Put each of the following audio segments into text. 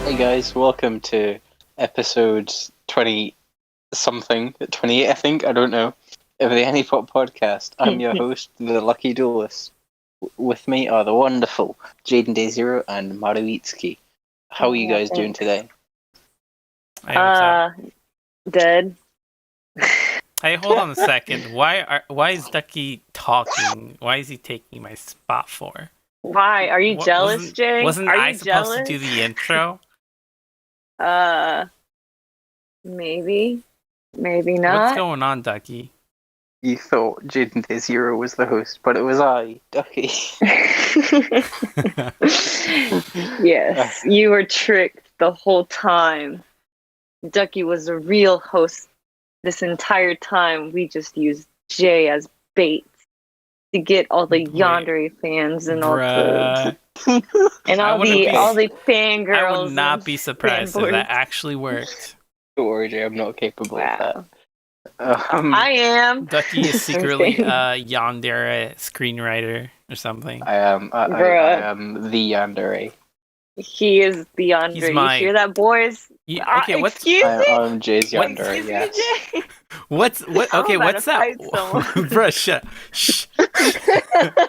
Hey guys, welcome to episode 20 something, 28 I think, I don't know, of the Anipop podcast. I'm your host, the Lucky Duelist. With me are the wonderful Jaden Day Zero and Maruitsuki. How are you guys doing today? Hey, what's up? Dead. Hey, hold on a second. Why is Ducky talking? Why is he taking my spot for? Why? Are you jealous, Jay? Wasn't Are I you supposed jealous? to do the intro? Maybe. Maybe not. What's going on, Ducky? You thought Jaden Day Zero was the host, but it was I, Ducky. Yes, you were tricked the whole time. Ducky was the real host this entire time. We just used Jay as bait to get all the Yandere fans and all the and all the fangirls. I would not be surprised if that actually worked. Don't worry, Jay, I'm not capable of that. I am. Ducky is secretly a Yandere screenwriter or something. I am the Yandere. He is the Yandere. He's my... You hear that, boys? Okay, what's... Excuse me? I'm Jay's Yandere, yes. Okay, what's that? Bruh, shh.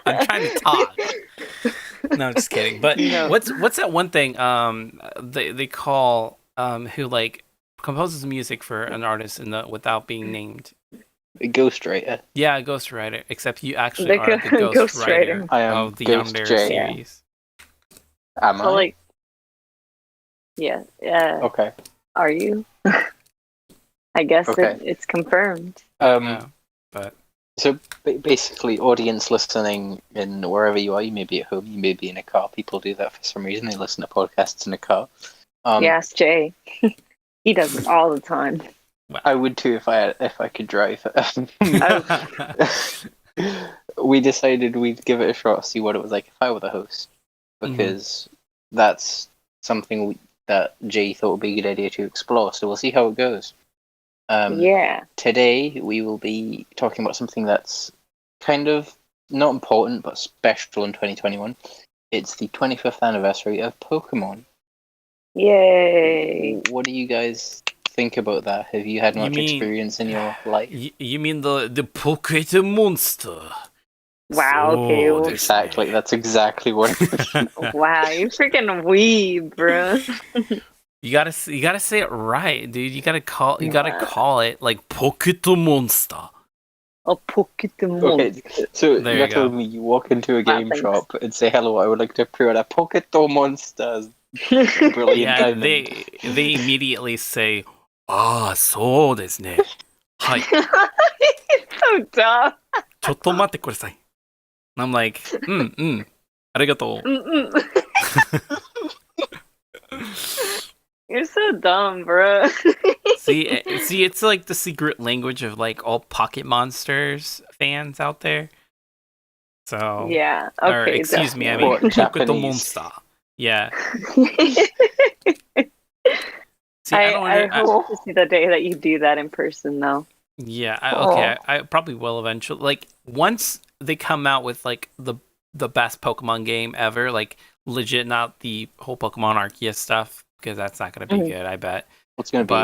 I'm trying to talk. No, I'm just kidding. But no. What's that one thing they call who like composes music for an artist without being named? A ghostwriter. Yeah, a ghostwriter. Except you actually are the ghostwriter of the Yandere series. Am I? Like, yeah. Okay. Are you? I guess okay. It's confirmed. But so basically, audience listening in wherever you are, you may be at home, you may be in a car. People do that for some reason. They listen to podcasts in a car. Yes, Jay. He does it all the time. I would too if I could drive. We decided we'd give it a shot, see what it was like if I were the host, because that's something that Jay thought would be a good idea to explore. So we'll see how it goes. Today we will be talking about something that's kind of not important but special in 2021. It's the 25th anniversary of Pokemon. Yay! What do you guys think about that? Have you had much experience in your life? You mean the Pokemon monster? Wow, okay. Exactly, that's exactly what it is. Wow, you freaking weeb, bro. You gotta say it right, dude. You gotta call it like Pokemon monster. A Pokemon monster. Okay, so you told me you walk into a game shop and say, "Hello, I would like to pre-order Pokemon monsters." Brilliant. Yeah, they immediately say, "そうですね." Hi. So dumb. ちょっと待ってください. And I'm like, ありがとう. You're so dumb, bro. see, it's like the secret language of like all Pocket Monsters fans out there. So yeah, okay. Or excuse me, I mean Pokemon monster. Yeah. See, I hope to see the day that you do that in person, though. Yeah, I probably will eventually. Like once they come out with like the best Pokemon game ever, like legit, not the whole Pokemon Arceus stuff, because that's not gonna be good. I bet. It's gonna be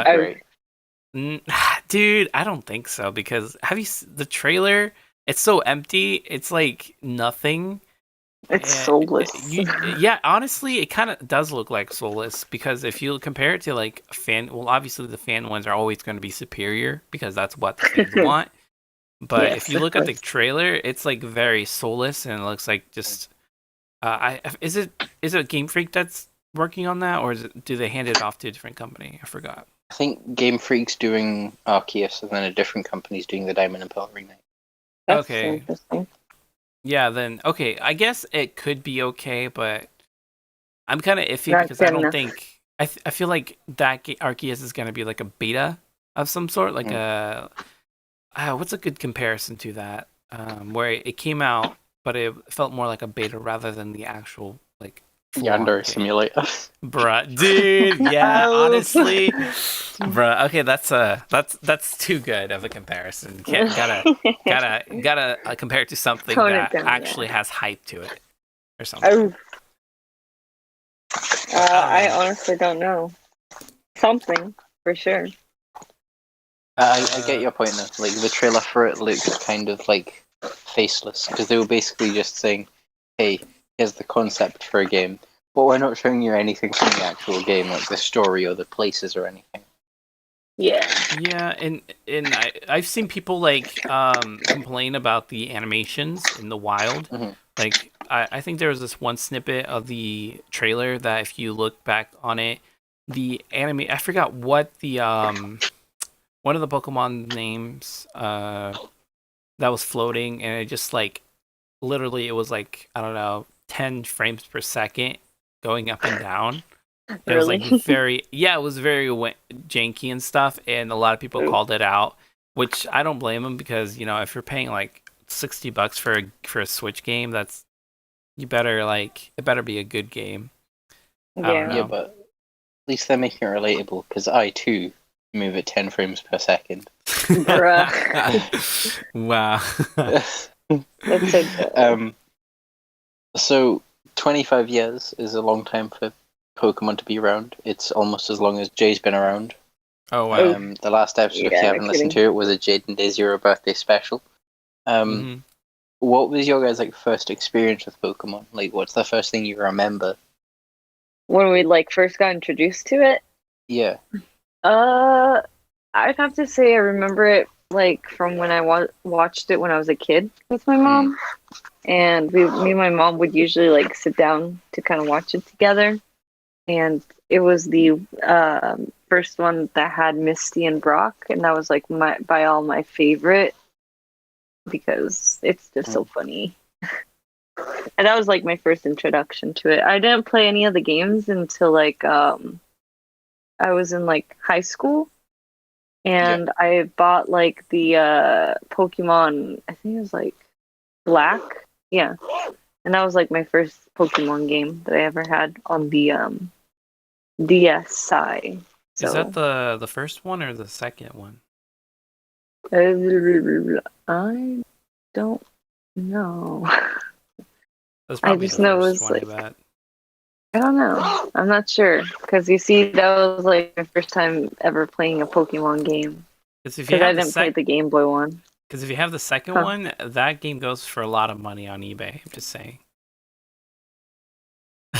great, dude. I don't think so, because have you the trailer? It's so empty. It's like nothing. It's soulless. Yeah, honestly, it kind of does look like soulless, because if you compare it to like obviously the fan ones are always going to be superior because that's what the fans want. But yes, if you look at the trailer, it's like very soulless, and it looks like just. Is it Game Freak that's working on that, or do they hand it off to a different company? I forgot. I think Game Freak's doing Arceus, and then a different company's doing the Diamond and Pearl remake. That's okay. Interesting. Yeah, then okay. I guess it could be okay, but I'm kind of iffy because I don't think I feel like that Arceus is gonna be like a beta of some sort, like what's a good comparison to that? Where it came out, but it felt more like a beta rather than the actual like Yandere simulator. Bruh, dude, yeah, honestly, bruh. Okay, that's too good of a comparison. Gotta compare it to something that actually has hype to it, or something. I honestly don't know. Something for sure. I get your point though. Like the trailer for it looks kind of like faceless because they were basically just saying, "Hey, here's the concept for a game, but we're not showing you anything from the actual game, like the story or the places or anything." Yeah. Yeah, and I've seen people like complain about the animations in the wild. Mhm. Like I think there was this one snippet of the trailer that if you look back on it, the anime I forgot what the one of the Pokemon names that was floating, and it just like literally it was like I don't know 10 frames per second going up and down. It was like Really? very it was very janky and stuff, and a lot of people Ooh. called it out, which I don't blame them because if you're paying like $60 for a Switch game, that's it better be a good game. I don't Yeah. Yeah, know. but at least they're making it relatable because I too move at 10 frames per second. Bruh. Wow. That's so good. So 25 years is a long time for Pokemon to be around. It's almost as long as Jay's been around. Oh wow. The last episode, if you haven't listened to it, was a Jade and Day Zero birthday special. What was your guys' like first experience with Pokemon? Like, what's the first thing you remember? When we like first got introduced to it, Yeah. I'd have to say I remember it like from when I watched it when I was a kid with my mom, and me and my mom would usually like sit down to kind of watch it together, and it was the first one that had Misty and Brock, and that was like my favorite because it's just so funny. And that was like my first introduction to it. I didn't play any of the games until like I was in like high school, and I bought like the Pokemon. I think it was like Black, yeah, and that was like my first Pokemon game that I ever had on the DSi. So, is that the first one or the second one? I don't know. That's probably I just the know it first was one, like I bet. I don't know. I'm not sure because you see, that was like my first time ever playing a Pokemon game. Because if I didn't play the Game Boy one. Because if you have the second one, that game goes for a lot of money on eBay. I'm just saying.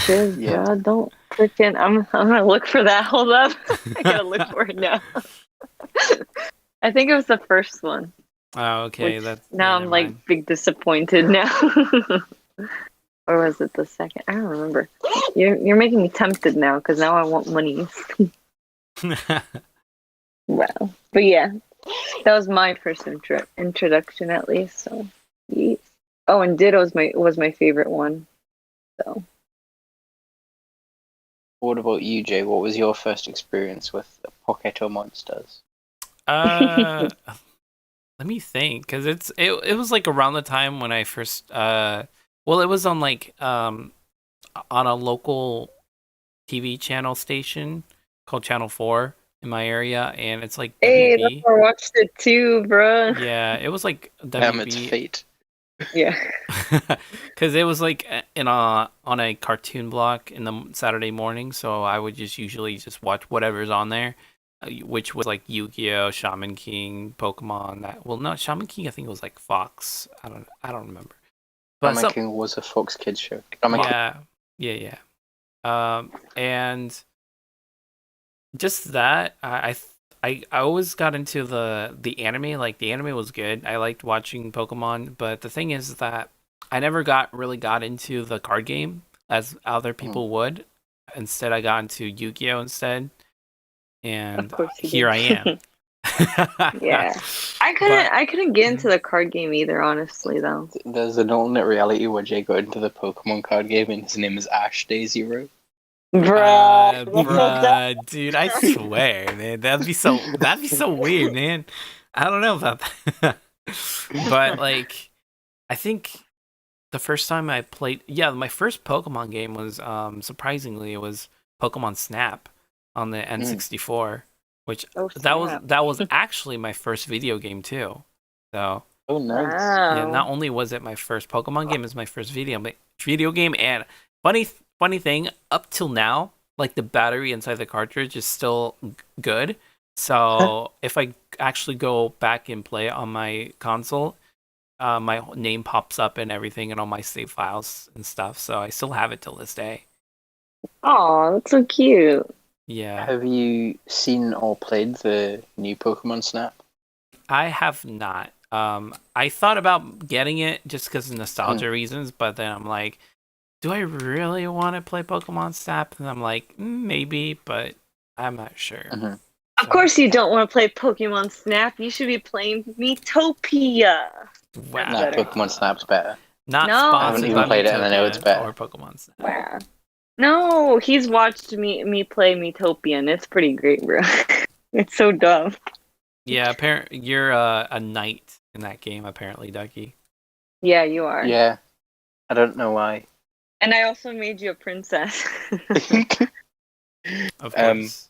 Yeah, don't freaking. I'm gonna look for that. Hold up, I gotta look for it now. I think it was the first one. Oh, okay. Now I'm like big disappointed now. Or was it the second? I don't remember. You're making me tempted now because now I want money. Wow. But yeah, that was my first introduction at least. So, yes. Oh, and Ditto was my favorite one. So. What about you, Jay? What was your first experience with Poketo monsters? Let me think, because it was like around the time when I first it was on like on a local TV channel station called Channel 4 in my area, and it's like Hey, WB. that's where I watched it too, bro. Yeah, it was like WB. Damn, it's fate. Yeah. Because it was like on a cartoon block in the Saturday morning, so I would just usually just watch whatever's on there, which was like Yu-Gi-Oh, Shaman King, Pokemon. Shaman King, I think it was like Fox. I don't remember. But Shaman King was a Fox Kids show. Yeah. And just that, I always got into the anime. Like the anime was good. I liked watching Pokemon, but the thing is that I never really got into the card game as other people would. Instead, I got into Yu-Gi-Oh instead, and here I am. Yeah, I couldn't get into the card game either, honestly. Though there's an alternate reality where Jay got into the Pokemon card game, and his name is Ash Day Zero. Bruh, dude, I swear, man, that'd be so weird, man. I don't know about that. But like, I think the first time I played, my first Pokemon game was surprisingly it was Pokemon Snap on the N64, which that was actually my first video game too. So nice. Wow. Yeah, not only was it my first Pokemon game, it's my first video game, and funny thing, up till now, like the battery inside the cartridge is still good. So if I actually go back and play it on my console, my name pops up and everything and all my save files and stuff. So I still have it till this day. Oh, that's so cute. Yeah. Have you seen or played the new Pokemon Snap? I have not. I thought about getting it just because of nostalgia reasons, but then I'm like, do I really want to play Pokemon Snap? And I'm like, maybe, but I'm not sure. Mm-hmm. Of course you don't want to play Pokemon Snap. You should be playing Miitopia. Wow. Nah, Pokemon Snap's better. Not No. sponsored I haven't even by played it and I know it's better. or Pokemon Snap. Wow. No, he's watched me play Miitopia, and it's pretty great, bro. It's so dumb. Yeah, apparently you're a knight in that game, apparently, Ducky. Yeah, you are. Yeah. I don't know why. And I also made you a princess. Of course.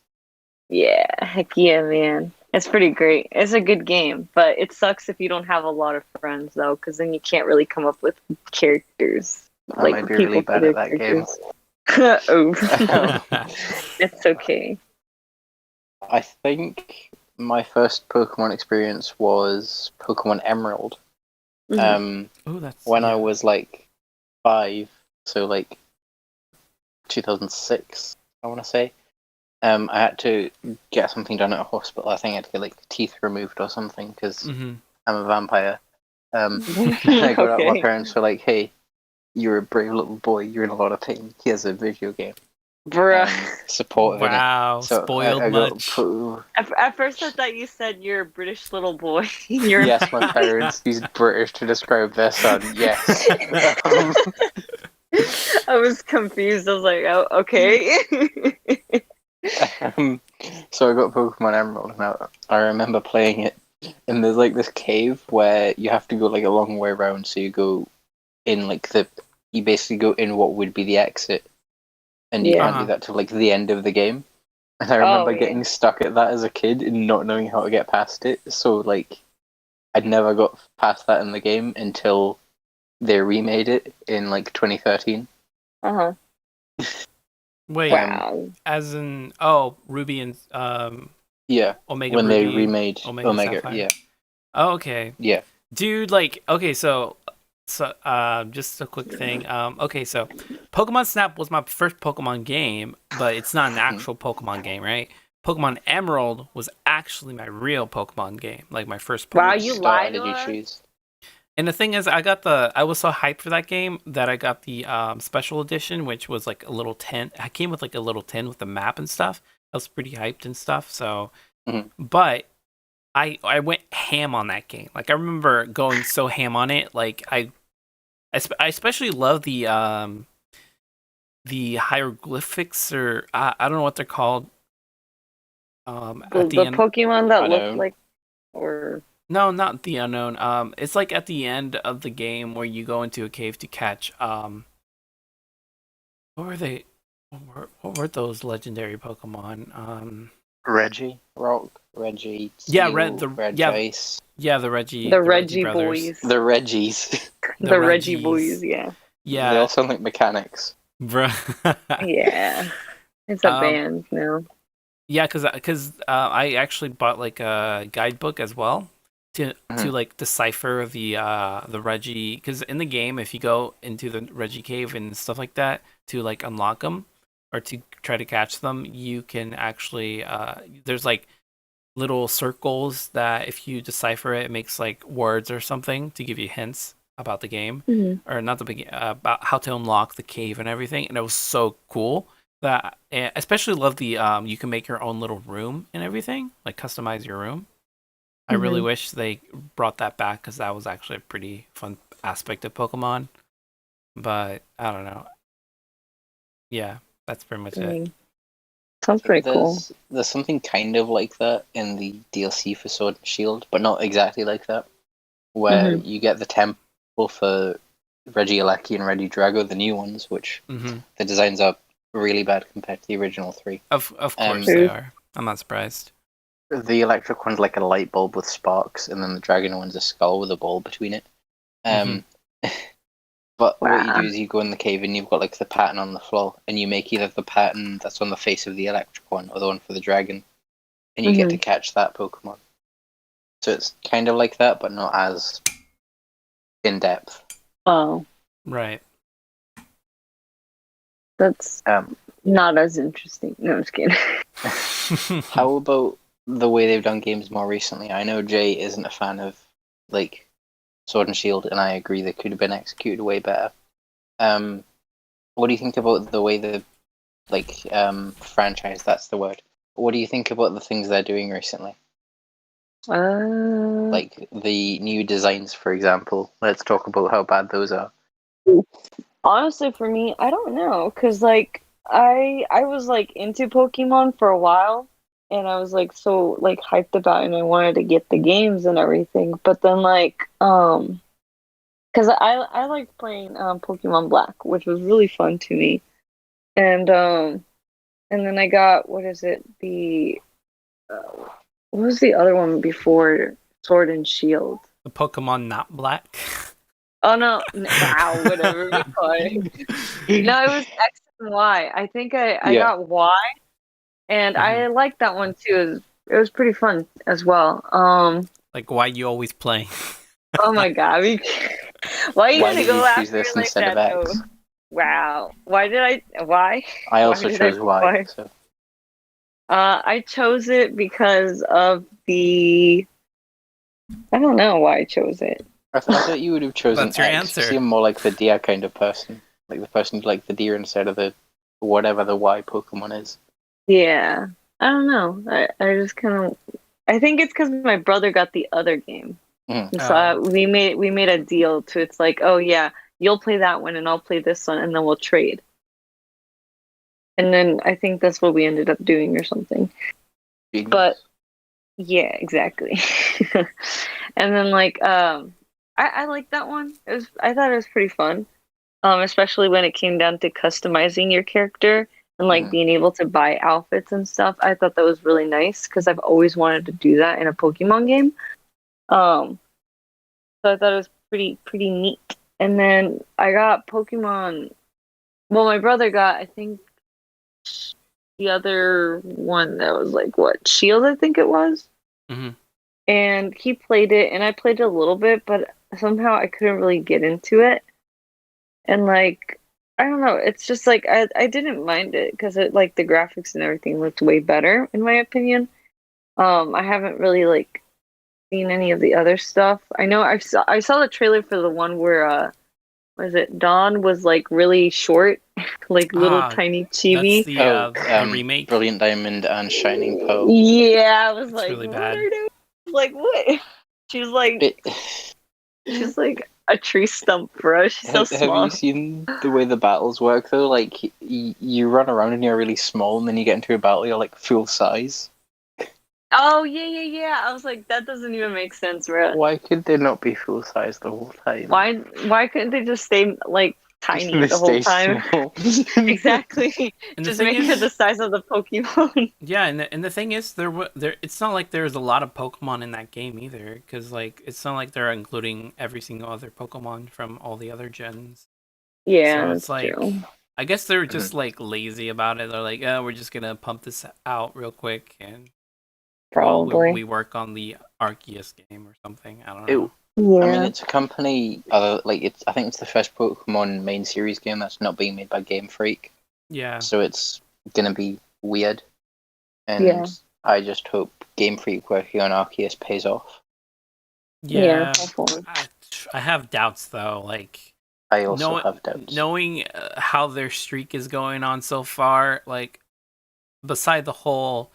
Yeah, heck yeah, man. It's pretty great. It's a good game, but it sucks if you don't have a lot of friends, though, because then you can't really come up with characters. I might be really bad at that game. Oh. It's okay. I think my first Pokemon experience was Pokemon Emerald. That's when I was like 5, so like 2006, I want to say. I had to get something done at a hospital. I think I had to get like teeth removed or something because I'm a vampire. And I got up, my parents were like, "Hey, you're a brave little boy. You're in a lot of pain. Here's a video game." Bruh. Supportive. Wow, so spoiled much. At first I thought you said you're a British little boy. Yes, my parents used British to describe their son. Yes. I was confused. I was like, oh, okay. So I got Pokemon Emerald, and I remember playing it, and there's like this cave where you have to go like a long way around, so you go in like you basically go in what would be the exit, and you can't do that till like the end of the game. And I remember getting stuck at that as a kid and not knowing how to get past it, so like I'd never got past that in the game until they remade it in like 2013. Wait, wow. as in Ruby and yeah, Omega when Ruby, they remade Omega Sapphire. yeah. Oh, okay. Yeah. Dude, like, okay, so just a quick thing. Okay, so Pokemon Snap was my first Pokemon game, but it's not an actual Pokemon game, right? Pokemon Emerald was actually my real Pokemon game, like my first Pokemon. Wow, you lied to us? And the thing is, I was so hyped for that game that I got the special edition, which was like a little tin. I came with like a little tin with the map and stuff. I was pretty hyped and stuff. So, but I went ham on that game. Like I remember going so ham on it. Like I especially love the hieroglyphics, or I don't know what they're called. The Pokemon that look like, or no, not the unknown. It's like at the end of the game where you go into a cave to catch what were they? What were those legendary Pokemon? Reggie, Rock, Reggie, yeah, Steel, Ice. Yeah, the Reggie boys. The Reggies. The Reggie boys, yeah. Yeah. They all sound like mechanics. Bruh. Yeah. It's a band now. Yeah, because I actually bought like a guidebook as well to like decipher the Reggie, because in the game, if you go into the Reggie cave and stuff like that to like unlock them or to try to catch them, you can actually there's like little circles that if you decipher it, it makes like words or something to give you hints about the game, or not the beginning, about how to unlock the cave and everything. And it was so cool that I especially love the you can make your own little room and everything, like customize your room. I really wish they brought that back, because that was actually a pretty fun aspect of Pokemon. But I don't know. Yeah, that's pretty much it. Sounds pretty cool. There's something kind of like that in the DLC for Sword and Shield, but not exactly like that, where you get the temple for Regieleki and Regidrago, the new ones, which the designs are really bad compared to the original 3. Of course they are. I'm not surprised. The electric one's like a light bulb with sparks, and then the dragon one's a skull with a ball between it. But But what you do is you go in the cave and you've got like the pattern on the floor, and you make either the pattern that's on the face of the electric one or the one for the dragon, and you get to catch that Pokemon. So it's kind of like that, but not as in depth. Oh, right. That's not as interesting. No, I'm just kidding. How about the way they've done games more recently? I know Jay isn't a fan of like Sword and Shield, and I agree they could have been executed way better. What do you think about the way the franchise? That's the word. What do you think about the things they're doing recently? Like the new designs, for example. Let's talk about how bad those are. Honestly, for me, I don't know, cause like I was like into Pokemon for a while, and I was like so like hyped about it, and I wanted to get the games and everything. But then cause I liked playing Pokemon Black, which was really fun to me, and then I got what is it what was the other one before Sword and Shield? The Pokemon not black. Oh no! Wow, whatever. No, it was X and Y. I think I got Y, and I liked that one too. It was pretty fun as well. Like, why you always playing? Oh my god! Why are you gonna go choose after this like instead that? of X? Though? Wow. Why did I? Why? I also chose Y. So. I chose it because of the. I don't know why I chose it. I thought you would have chosen That's your X. answer. You seem more like the deer kind of person. Like the person who like the deer instead of the whatever the Y Pokemon is. Yeah. I don't know. I just kind of... I think it's because my brother got the other game. So we made a deal to, it's like, oh yeah, you'll play that one and I'll play this one and then we'll trade. And then I think that's what we ended up doing or something. Genius. But yeah, exactly. And then I liked that one. I thought it was pretty fun. Especially when it came down to customizing your character and being able to buy outfits and stuff. I thought that was really nice because I've always wanted to do that in a Pokemon game. So I thought it was pretty neat. And then I got Pokemon. Well, my brother got, I think, the other one that was like what, Shield, I think it was. And he played it, and I played it a little bit, but somehow I couldn't really get into it. And I don't know, it's just like I didn't mind it because it like the graphics and everything looked way better in my opinion. I haven't really seen any of the other stuff. I know I saw the trailer for the one where was it Dawn was like really short, like little tiny chibi. That's the remake. Brilliant Diamond and Shining Pearl. Yeah, I was it's like, really what bad. are they? Like what? She's like a tree stump, bro. She's so small. Have you seen the way the battles work though? Like you run around and you're really small, and then you get into a battle, you're like full size. Oh yeah. I was like, that doesn't even make sense, bro. Why could they not be full size the whole time? Why couldn't they just stay like tiny the whole time? Exactly. And just make it the size of the Pokemon. Yeah, and the thing is, there it's not like there's a lot of Pokemon in that game either, because it's not like they're including every single other Pokemon from all the other gens. Yeah, so it's that's true. I guess they're just lazy about it. They're like, oh, we're just gonna pump this out real quick, and probably we work on the Arceus game or something. I don't know. Yeah. I mean, it's a company. I think it's the first Pokemon main series game that's not being made by Game Freak. Yeah. So it's gonna be weird, and I just hope Game Freak working on Arceus pays off. Yeah. I have doubts though. I also have doubts. Knowing how their streak is going on so far, beside the whole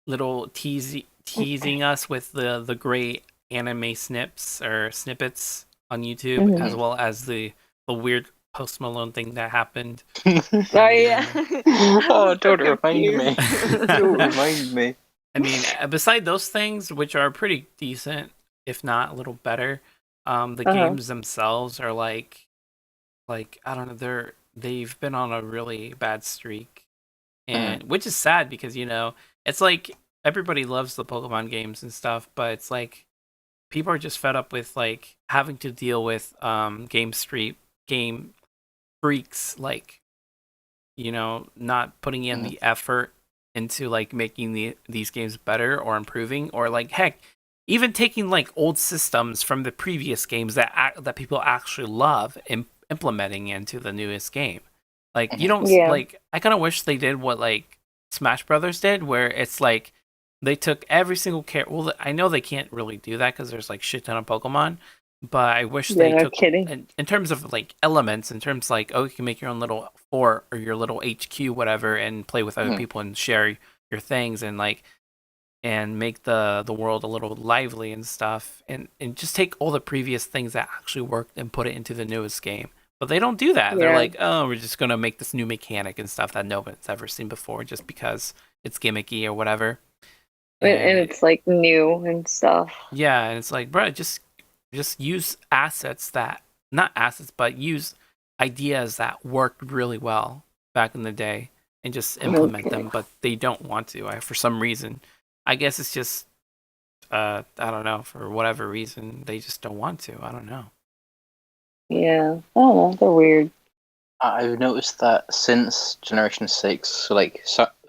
little teasing us with the great anime snippets on YouTube, as well as the weird Post Malone thing that happened. Oh yeah. Oh, don't remind me. Don't remind me. I mean, beside those things, which are pretty decent, if not a little better, the games themselves are like I don't know, they've been on a really bad streak, and which is sad because it's like everybody loves the Pokemon games and stuff, but it's like people are just fed up with having to deal with game streak game freaks like, not putting in the effort into like making these games better or improving, or like heck, even taking like old systems from the previous games that people actually love and implementing into the newest game. Like you don't like. I kind of wish they did what like Smash Brothers did, where it's like they took every single character. Well, I know they can't really do that because there's like shit ton of Pokemon. But I wish they took in terms of like elements, in terms like, oh, you can make your own little fort or your little HQ, whatever, and play with other people and share your things and like and make the world a little lively and stuff, and just take all the previous things that actually worked and put it into the newest game. But they don't do that. Yeah. They're like, oh, we're just gonna make this new mechanic and stuff that no one's ever seen before, just because it's gimmicky or whatever. And it's like new and stuff. Yeah, and it's like, bro, just use assets that, not assets, but use ideas that worked really well back in the day and just implement them, but they don't want to. For some reason, I guess it's just, I don't know, for whatever reason, they just don't want to. I don't know. Yeah, I don't know, they're weird. I've noticed that since Generation 6,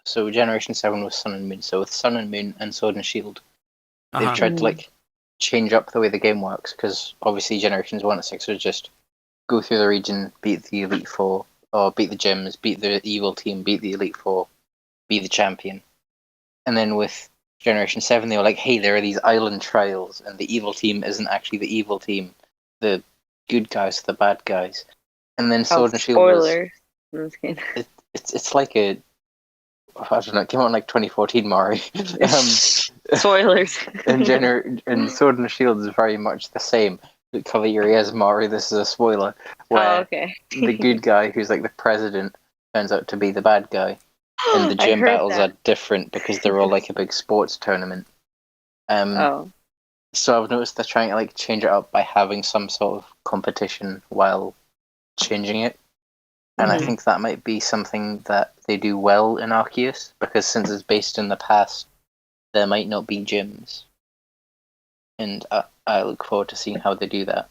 so Generation 7 was Sun and Moon, so with Sun and Moon and Sword and Shield, they've tried to like change up the way the game works, because obviously Generations 1 and 6 was just go through the region, beat the Elite Four, or beat the gyms, beat the evil team, beat the Elite Four, be the champion. And then with Generation 7, they were like, hey, there are these island trials, and the evil team isn't actually the evil team. The good guys are the bad guys. And then Sword and Shield spoilers. It's like a, I don't know, it came out in like 2014, Mari. Spoilers. and Sword and Shield is very much the same. Cover your ears, Mari, this is a spoiler. Where the good guy, who's like the president, turns out to be the bad guy. And the gym battles are different because they're all like a big sports tournament. So I've noticed they're trying to like change it up by having some sort of competition while changing it. And I think that might be something that they do well in Arceus, because since it's based in the past, there might not be gyms. And I look forward to seeing how they do that.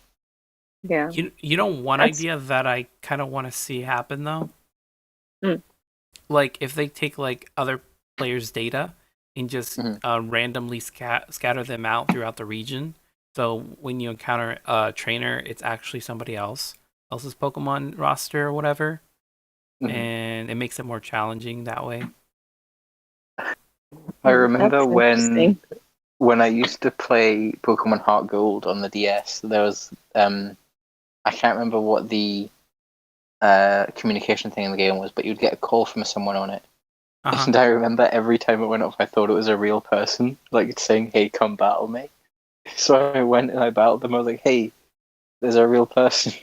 Yeah. You know one idea that I kind of want to see happen, though? Like, if they take, like, other players' data and just randomly scatter them out throughout the region. So when you encounter a trainer, it's actually somebody else's Pokemon roster or whatever. And it makes it more challenging that way. I remember when I used to play Pokemon Heart Gold on the DS, there was I can't remember what the communication thing in the game was, but you'd get a call from someone on it. And I remember every time it went off, I thought it was a real person, like saying, hey, come battle me. So I went and I battled them. I was like, hey, there's a real person.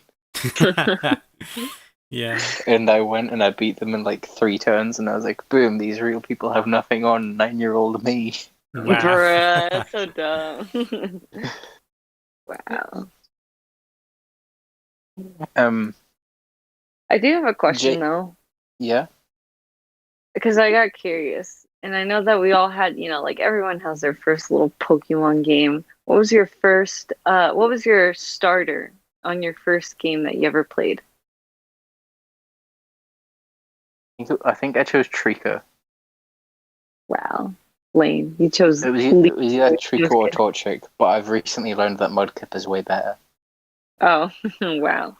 Yeah. And I went and I beat them in like 3 turns, and I was like, boom, these real people have nothing on 9-year-old me. Wow. Bruh, that's so dumb. Wow. I do have a question though. Yeah? Because I got curious. And I know that we all had, like everyone has their first little Pokemon game. What was your starter on your first game that you ever played? I think I chose Trico. Wow. Lame. You chose... It was either Trico or Torchic, but I've recently learned that Mudkip is way better. Oh, wow.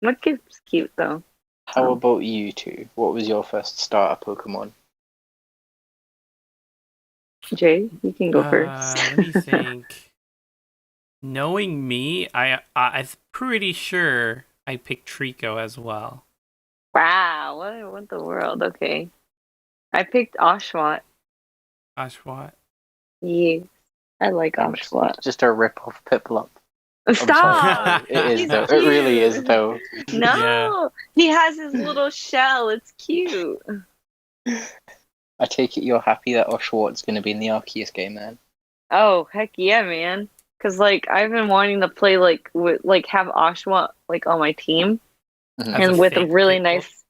Mudkip's cute, though. How about you two? What was your first starter Pokemon? Jay, you can go first. Let me think. Knowing me, I'm pretty sure I picked Trico as well. Wow, what the world? Okay. I picked Oshawott. Oshawott? Yeah, I like Oshawott. Just a rip-off Piplup. Stop! It is, though. It really is, though. No! He has his little shell. It's cute. I take it you're happy that Oshawott's going to be in the Arceus game, then? Oh, heck yeah, man. Because, I've been wanting to play, have Oshawott, on my team. And with a really nice...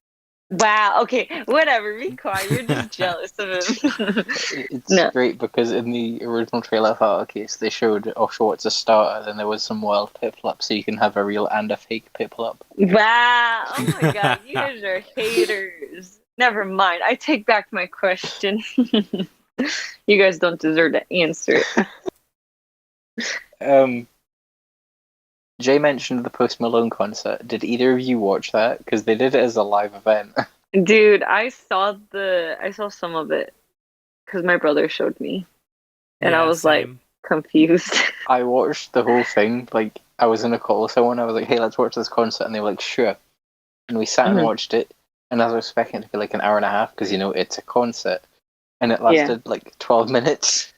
Wow. Okay. Whatever. Be quiet. You're just jealous of him. It's No. great because in the original trailer for Arceus, they showed Schwartz a starter, then there was some wild Piplup, so you can have a real and a fake Piplup. Wow. Oh my god. You guys are haters. Never mind. I take back my question. You guys don't deserve to answer it. Jay mentioned the Post Malone concert. Did either of you watch that? Because they did it as a live event. Dude, I saw some of it because my brother showed me, and I was same. like confused. I watched the whole thing. Like, I was in a call with someone. I was like, "Hey, let's watch this concert," and they were like, "Sure." And we sat and watched it. And I was expecting it to be like an hour and a half because it's a concert, and it lasted like 12 minutes.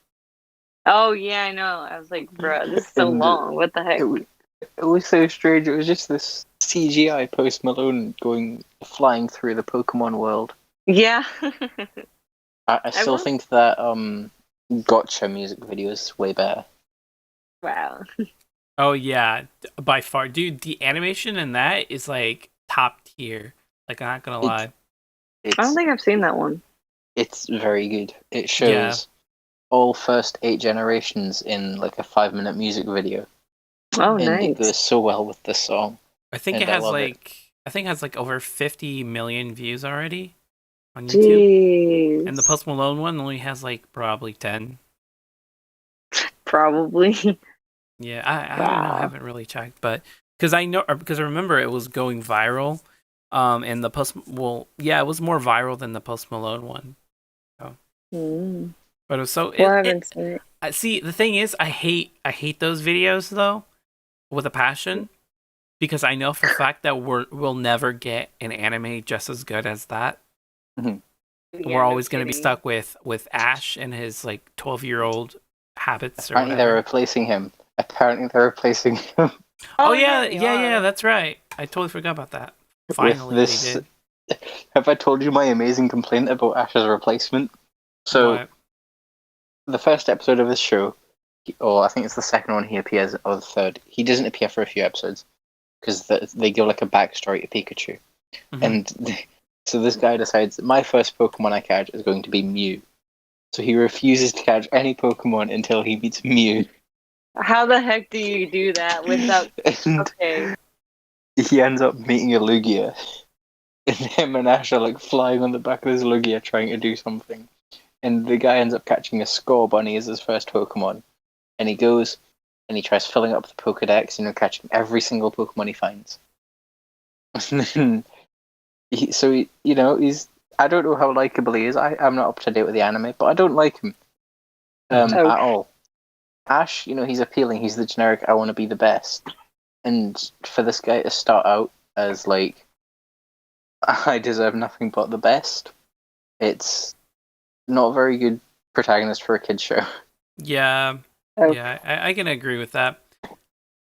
Oh yeah, I know. I was like, bruh, this is so long. What the heck? It was so strange. It was just this CGI Post Malone flying through the Pokemon world. Yeah. I still think that Gotcha music video is way better. Wow. Oh yeah, by far, dude. The animation in that is like top tier. Like, I'm not gonna lie. I don't think I've seen that one. It's very good. It shows all first 8 generations in like a 5-minute music video. Oh, and nice. It goes so well with the song. I think it has like over 50 million views already on YouTube. Jeez. And the Post Malone one only has like probably 10. Probably. Yeah, I don't know. I haven't really checked, but because I remember it was going viral. And the it was more viral than the Post Malone one. So. But it was so. I haven't seen it. See, the thing is, I hate those videos though, with a passion, because I know for a fact that we'll never get an anime just as good as that. Mm-hmm. Yeah, we're always going to be stuck with Ash and his like 12-year-old habits. Apparently, they're replacing him. Oh yeah, that's right. I totally forgot about that. Finally, they did. Have I told you my amazing complaint about Ash's replacement? So, the first episode of this show, or I think it's the second one he appears, or the third, he doesn't appear for a few episodes, because they give like a backstory to Pikachu. Mm-hmm. And so this guy decides that my first Pokemon I catch is going to be Mew. So he refuses to catch any Pokemon until he meets Mew. How the heck do you do that without... Okay. He ends up meeting a Lugia. And him and Ash are like flying on the back of this Lugia trying to do something. And the guy ends up catching a Score Bunny as his first Pokemon. And he goes and he tries filling up the Pokedex, catching every single Pokemon he finds. And then he's I don't know how likable he is. I'm not up to date with the anime, but I don't like him at all. Ash, he's appealing. He's the generic, I want to be the best. And for this guy to start out as like, I deserve nothing but the best, it's not a very good protagonist for a kid's show. Yeah. Yeah, I can agree with that.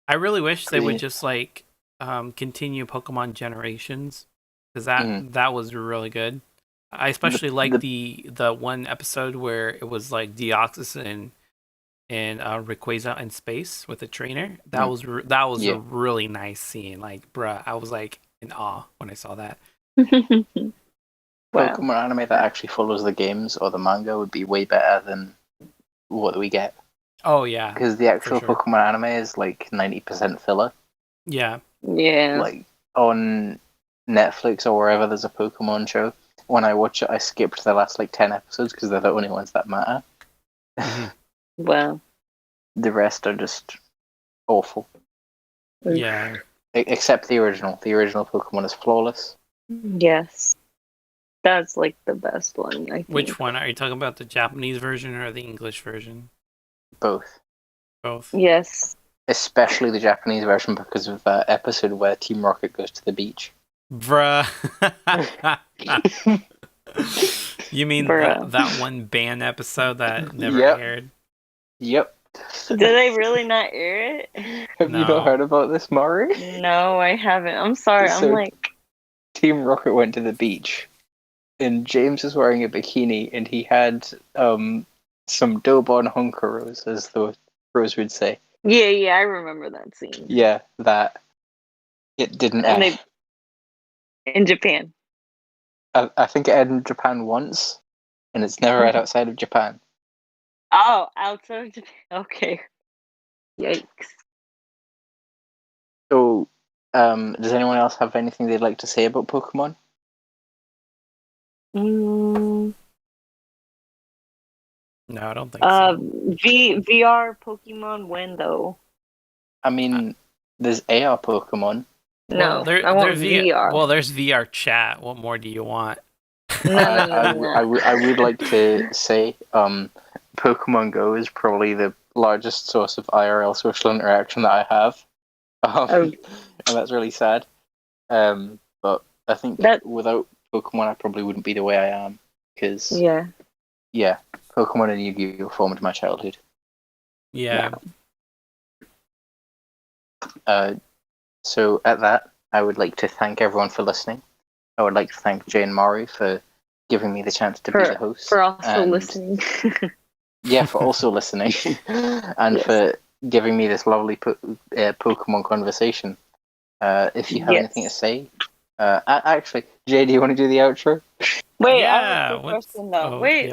I really wish they would just like continue Pokemon Generations, because that was really good. I especially like the one episode where it was like Deoxys and Rayquaza in space with a trainer. That was a really nice scene. Like, bruh, I was like in awe when I saw that. Pokemon anime that actually follows the games or the manga would be way better than what we get. Oh yeah, because the actual Pokemon anime is like 90% filler. Yeah. Like on Netflix or wherever there's a Pokemon show, when I watch it, I skip to the last like 10 episodes because they're the only ones that matter. Wow. The rest are just awful. Yeah. Except the original. The original Pokemon is flawless. Yes. That's like the best one, I think. Which one? Are you talking about the Japanese version or the English version? Both. Yes. Especially the Japanese version because of that episode where Team Rocket goes to the beach. Bruh. You mean that one band episode that never aired? Yep. Did they really not air it? Have you not heard about this, Mari? No, I haven't. I'm sorry. So, Team Rocket went to the beach, and James was wearing a bikini, and he had some Dobon Honkaros, as the pros would say. Yeah, I remember that scene. Yeah, that. It didn't air. In Japan. I think it aired in Japan once, and it's never aired outside of Japan. Oh, outside of Japan. Okay. Yikes. So, does anyone else have anything they'd like to say about Pokemon? Mm, No, I don't think so. VR Pokemon when though? I mean, there's AR Pokemon. No, I want VR. Well, there's VR chat. What more do you want? No. I would like to say, Pokemon Go is probably the largest source of IRL social interaction that I have, and that's really sad. But I think without Pokemon, I probably wouldn't be the way I am, because yeah, Pokemon and Yu-Gi-Oh formed my childhood. Yeah. So at that, I would like to thank everyone for listening. I would like to thank Jay and Maru for giving me the chance to be the host. For also listening. Yeah, for also listening. And for giving me this lovely Pokemon conversation. If you have anything to say. Actually, Jay, do you want to do the outro? Wait, I have a question though. Wait.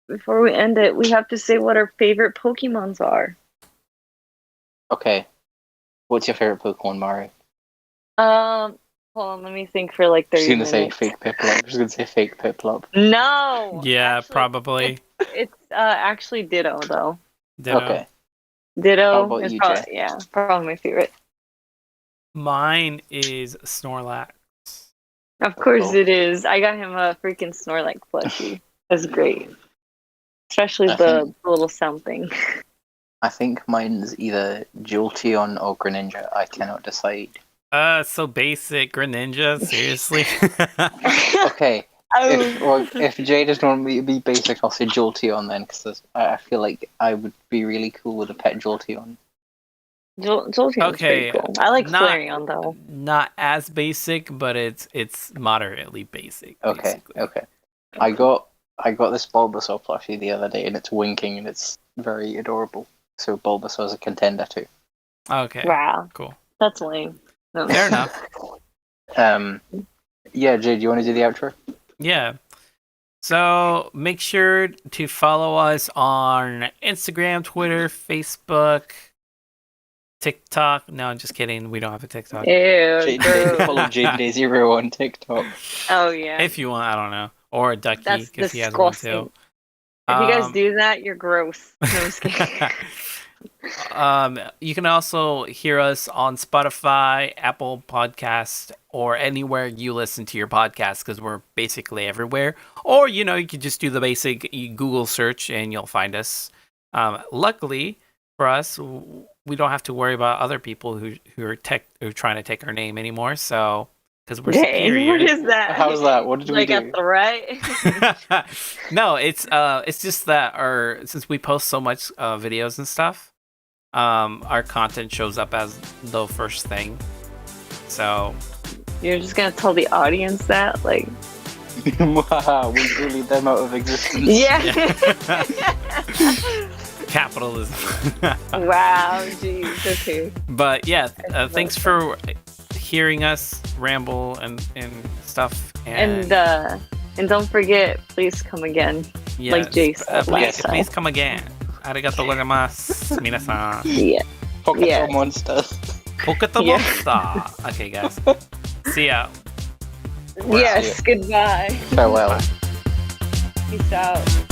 Before we end it, we have to say what our favorite Pokemons are. Okay. What's your favorite Pokemon, Maru? Hold on, let me think for like 30 minutes. I was going to say fake Piplup. No! Yeah, actually, probably. It's actually Ditto, though. Ditto. Okay. Ditto is probably my favorite. Mine is Snorlax. Of course it is. I got him a freaking Snorlax plushie. That's great. Especially the little sound thing. I think mine's either Jolteon or Greninja. I cannot decide. So basic. Greninja? Seriously? Okay. If Jay doesn't want me to be basic, I'll say Jolteon then, because I feel like I would be really cool with a pet Jolteon. Jolteon's pretty cool. I like Flareon, though. Not as basic, but it's moderately basic. Okay. I got this Bulbasaur plushie the other day, and it's winking, and it's very adorable. So Bulbasaur's a contender too. Okay. Wow. Cool. That's lame. No. Fair enough. Yeah, Jay, do you want to do the outro? Yeah. So make sure to follow us on Instagram, Twitter, Facebook, TikTok. No, I'm just kidding. We don't have a TikTok. Ew. Follow JDay0 on TikTok. Oh yeah. If you want, I don't know. Or Ducky, because he has one too. If you guys do that, you're gross. No, I'm just kidding. You can also hear us on Spotify, Apple Podcast, or anywhere you listen to your podcast, because we're basically everywhere. Or, you could just do the basic Google search and you'll find us. Luckily for us, we don't have to worry about other people who are trying to take our name anymore. So, because we're superior. What is that? How's that? What did we do? Like a threat? No, it's just that since we post so much videos and stuff, our content shows up as the first thing. So you're just gonna tell the audience that, like, wow, we bullied them out of existence. Yeah. Capitalism. Wow, jeez. Okay. But yeah, thanks for hearing us ramble and stuff. And don't forget, please come again. Yes, like Jason. Please come again. Arigatou gozaimasu, minasan. Yeah. Pocket monster. Pocket monster. Okay, guys. See ya. Yes, goodbye. Farewell. Peace out.